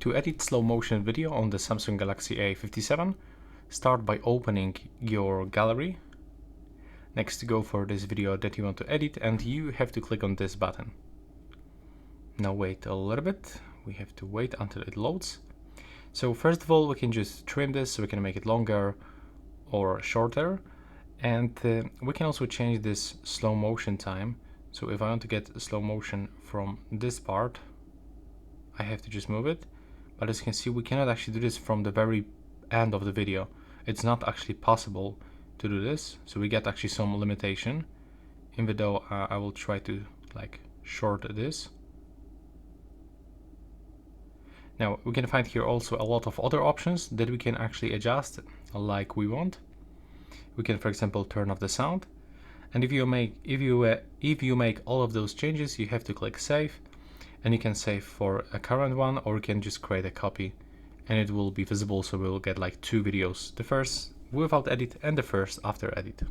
To edit slow motion video on the Samsung Galaxy A57, start by opening your gallery. Next, go for this video that you want to edit and you have to click on this button. Now wait a little bit, we have to wait until it loads. So first of all, we can just trim this so we can make it longer or shorter, and we can also change this slow motion time. So if I want to get slow motion from this part, I have to just move it. But as you can see, we cannot actually do this from the very end of the video. It's not actually possible to do this, so we get actually some limitation, even though I will try to like short this. Now we can find here also a lot of other options that we can actually adjust like we want. We can, for example, turn off the sound, and if you make all of those changes, you have to click save, and you can save for a current one, or you can just create a copy and it will be visible, so we'll get like two videos, the first without edit and the first after edit.